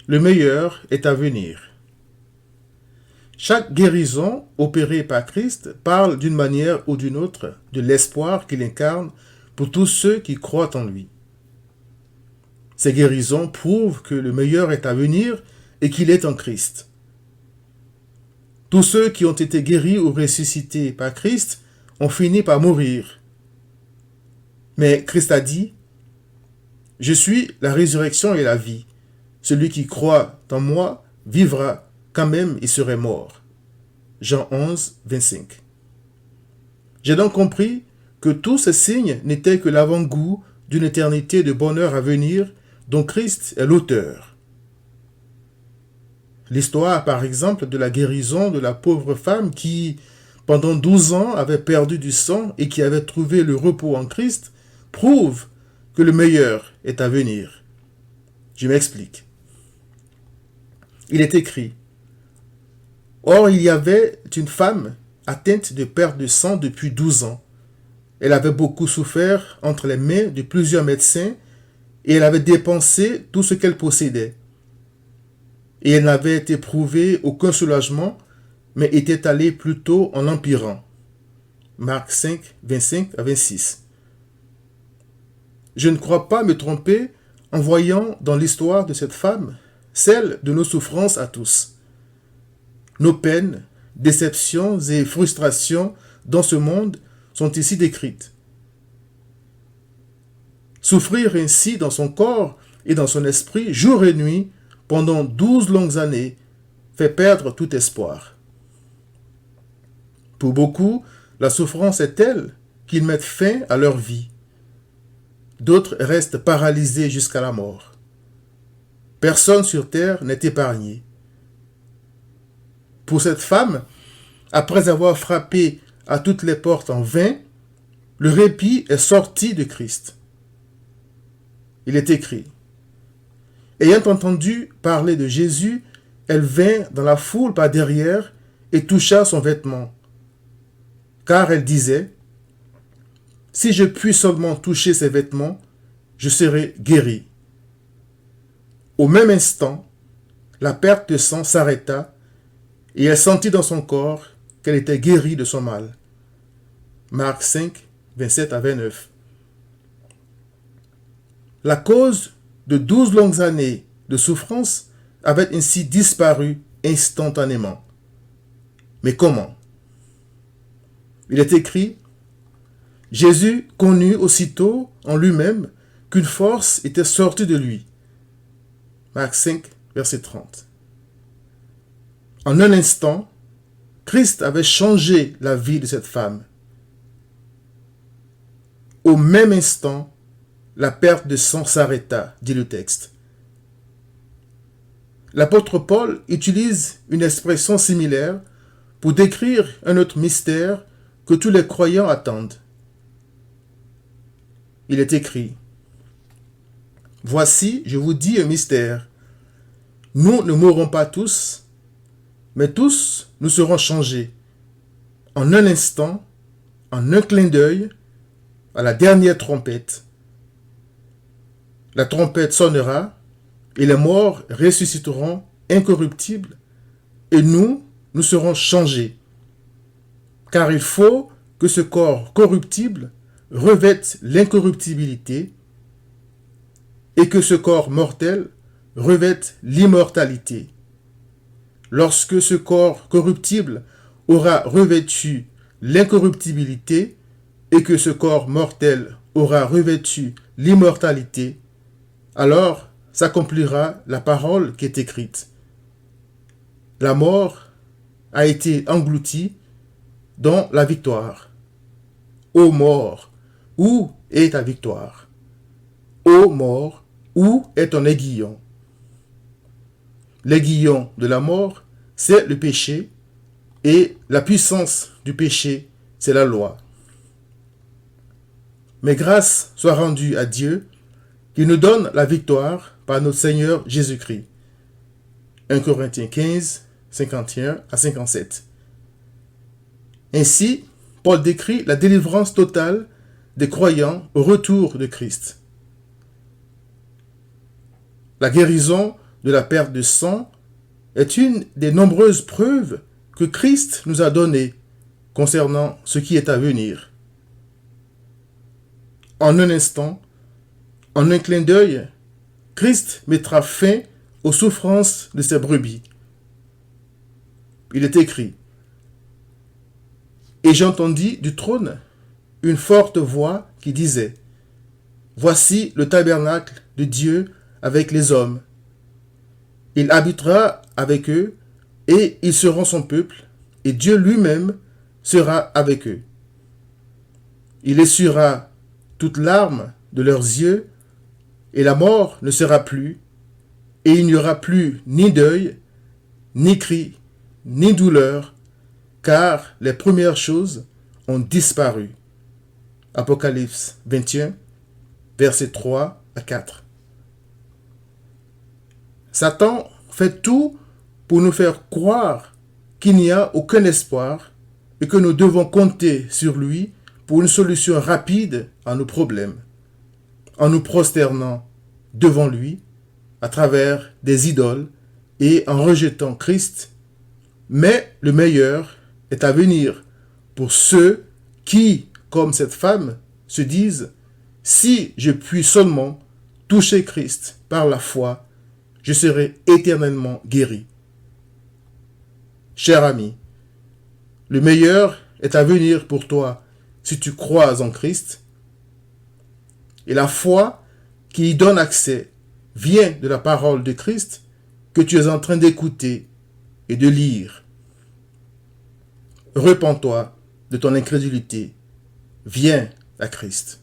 le meilleur est à venir. Chaque guérison opérée par Christ parle d'une manière ou d'une autre de l'espoir qu'il incarne pour tous ceux qui croient en lui. Ces guérisons prouvent que le meilleur est à venir et qu'il est en Christ. Tous ceux qui ont été guéris ou ressuscités par Christ ont fini par mourir. Mais Christ a dit, « Je suis la résurrection et la vie. Celui qui croit en moi vivra quand même il serait mort. » Jean 11, 25. J'ai donc compris que tous ces signes n'étaient que l'avant-goût d'une éternité de bonheur à venir dont Christ est l'auteur. L'histoire, par exemple, de la guérison de la pauvre femme qui, pendant 12 ans, avait perdu du sang et qui avait trouvé le repos en Christ, prouve que le meilleur est à venir. Je m'explique. Il est écrit, « Or, il y avait une femme atteinte de perte de sang depuis 12 ans. Elle avait beaucoup souffert entre les mains de plusieurs médecins et elle avait dépensé tout ce qu'elle possédait. Et elle n'avait éprouvé aucun soulagement, mais était allée plutôt en empirant. » Marc 5, 25 à 26. Je ne crois pas me tromper en voyant dans l'histoire de cette femme celle de nos souffrances à tous. Nos peines, déceptions et frustrations dans ce monde sont ici décrites. Souffrir ainsi dans son corps et dans son esprit, jour et nuit, pendant 12 longues années, fait perdre tout espoir. Pour beaucoup, la souffrance est telle qu'ils mettent fin à leur vie. D'autres restent paralysés jusqu'à la mort. Personne sur terre n'est épargné. Pour cette femme, après avoir frappé à toutes les portes en vain, le répit est sorti de Christ. Il est écrit, « Ayant entendu parler de Jésus, elle vint dans la foule par derrière et toucha son vêtement. Car elle disait, « Si je puis seulement toucher ses vêtements, je serai guérie. » Au même instant, la perte de sang s'arrêta et elle sentit dans son corps qu'elle était guérie de son mal. Marc 5, 27 à 29. La cause de 12 longues années de souffrance avait ainsi disparu instantanément. Mais comment? Il est écrit, « Jésus connut aussitôt en lui-même qu'une force était sortie de lui. » Marc 5, verset 30. En un instant, Christ avait changé la vie de cette femme. Au même instant, la perte de sang s'arrêta, dit le texte. L'apôtre Paul utilise une expression similaire pour décrire un autre mystère que tous les croyants attendent. Il est écrit, « Voici, je vous dis un mystère. Nous ne mourrons pas tous, mais tous nous serons changés. En un instant, en un clin d'œil, à la dernière trompette. La trompette sonnera, et les morts ressusciteront incorruptibles, et nous serons changés. Car il faut que ce corps corruptible revête l'incorruptibilité, et que ce corps mortel revête l'immortalité. Lorsque ce corps corruptible aura revêtu l'incorruptibilité, et que ce corps mortel aura revêtu l'immortalité, alors s'accomplira la parole qui est écrite. La mort a été engloutie dans la victoire. Ô mort, où est ta victoire? Ô mort, où est ton aiguillon? L'aiguillon de la mort, c'est le péché, et la puissance du péché, c'est la loi. Mais grâce soit rendue à Dieu, qui nous donne la victoire par notre Seigneur Jésus-Christ. 1 Corinthiens 15, 51 à 57. Ainsi, Paul décrit la délivrance totale des croyants au retour de Christ. La guérison de la perte de sang est une des nombreuses preuves que Christ nous a données concernant ce qui est à venir. En un instant, en un clin d'œil, Christ mettra fin aux souffrances de ses brebis. Il est écrit: « Et j'entendis du trône une forte voix qui disait: Voici le tabernacle de Dieu avec les hommes. Il habitera avec eux, et ils seront son peuple, et Dieu lui-même sera avec eux. Il essuiera toute larme de leurs yeux, et la mort ne sera plus, et il n'y aura plus ni deuil, ni cri, ni douleur, car les premières choses ont disparu. » Apocalypse 21, versets 3 à 4. Satan fait tout pour nous faire croire qu'il n'y a aucun espoir et que nous devons compter sur lui pour une solution rapide à nos problèmes, en nous prosternant devant lui à travers des idoles et en rejetant Christ. Mais le meilleur est à venir pour ceux qui, comme cette femme, se disent: si je puis seulement toucher Christ par la foi, je serai éternellement guéri. Cher ami, le meilleur est à venir pour toi si tu crois en Christ. Et la foi qui y donne accès vient de la parole de Christ que tu es en train d'écouter et de lire. Repens-toi de ton incrédulité. Viens à Christ.